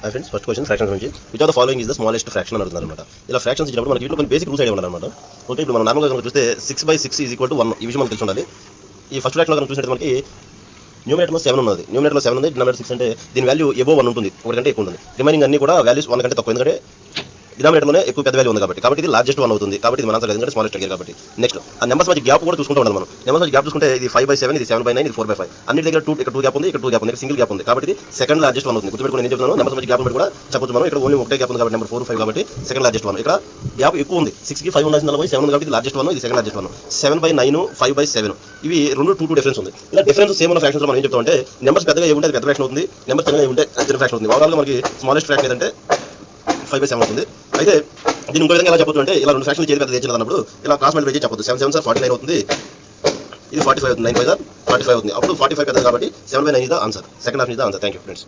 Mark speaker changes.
Speaker 1: Friends first question fractions గురించి which of the following is the smallest fraction అని అడుగుతున్నారు అనమాట. ఇలా ఫ్రాక్షన్స్ ఇచ్చినప్పుడు మనకి వీటిలో కొన్ని బేసిక్ రూల్స్ ఐడియా ఉండాలన్నమాట. ఓకే, ఇప్పుడు మనం నార్మల్గా కనుక చూస్తే 6/6 ఈజ్ ఈక్వల్ టు 1 ఈ విషయం మనకు తెలిసి ఉండాలి. ఈ ఫస్ట్ ఫ్రాక్షన్లో కనుక చూసినట్టు మనకి న్యూమరేటర్లో 7 ఉన్నది, న్యూమరేటర్లో 7 ఉంది, డినామినేటర్ 6 అంటే దీని వాల్యూ ఎబో 1 ఉంటుంది, ఒకటి కంటే ఎక్కువ ఉంటుంది. రిమైనింగ్ అన్ని కూడా వాల్యూస్ 1 కంటే తక్కువ, ఎందుకంటే డినామినేటర్లోనే ఎక్కువ పెద్ద వాల్యూ ఉంది కాబట్టి ఇది లార్జెస్ట్ 1 అవుతుంది. కాబట్టి ఇది మన ఆన్సర్ ఎందుకంటే స్మాలెస్ట్ అడిగారు కాబట్టి. నెక్స్ట్ ఆ నెంబర్స్ మధ్య గ్యాప్ కూడా చూసుకుంటూ ఉండాలి మనం. నెంబర్స్ మధ్య గ్యాప్ చూసుకుంటే ఇది 5/7, ఇది 7/9, ఇది 4/5. అన్ని దగ్గర 2 ఇక్కడ 2 గ్యాప్ ఉంది, ఇక్కడ 2 గ్యాప్ ఉంది, ఇక్కడ సింగిల్ గ్యాప్ ఉంది. కాబట్టి ఇది సెకండ్ లార్జెస్ట్ 1 అవుతుంది. గుర్తుపెట్టుకుని నేను చెప్తున్నాను, నెంబర్స్ మధ్య గ్యాప్ కూడా చెప్పొచ్చు మనం. ఇక్కడ ఓన్లీ ఒకటే గ్యాప్ ఉంది కాబట్టి నెంబర్ 4, 5 కాబట్టి సెకండ్ లార్జెస్ట్ 1. ఇక్కడ గ్యాప్ ఎక్కువ ఉంది, 6 కి 5 ఉండాల్సిన 7 ఉంది కాబట్టి ఇది లార్జెస్ట్ 1, ఇది సెకండ్ లార్జెస్ట్ 1. 7/9, 5/7 ఇవి రెండు 2 డిఫరెన్స్ ఉంది. ఇలా డిఫరెన్స్ సేమ్ ఉన్న ఫ్రాక్షన్స్ మనం ఏం చెప్తామంటే నెంబర్స్ పెద్దగా ఏముంటే అది పెద్ద ఫ్రాక్షన్ అవుతుంది, నెంబర్స్ చిన్నగా ఏముంటే చిన్న ఫ్రాక్షన్ అవుతుంది. ఓవరాల్గా మనకి స్మాలెస్ట్ ఫ్రాక్షన్ ఏదంటే 5/7 అవుతుంది. అయితే దీని ఇంకో విధంగా ఎలా చెప్పొచ్చు అంటే ఇలా రెండు ఫ్రాక్షన్లు చేతి పెద్ద తెచ్చినప్పుడు అన్నప్పుడు ఇలా క్రాస్ మల్టిప్లై చెప్పొచ్చు. 7 7 49 అవుతుంది, ఇది 45 అవుతుంది, 9 5 45 అవుతుంది. అప్పుడు 45 పెద్దది కాబట్టి 7/9 is the answer. Second option is the answer. Thank you friends.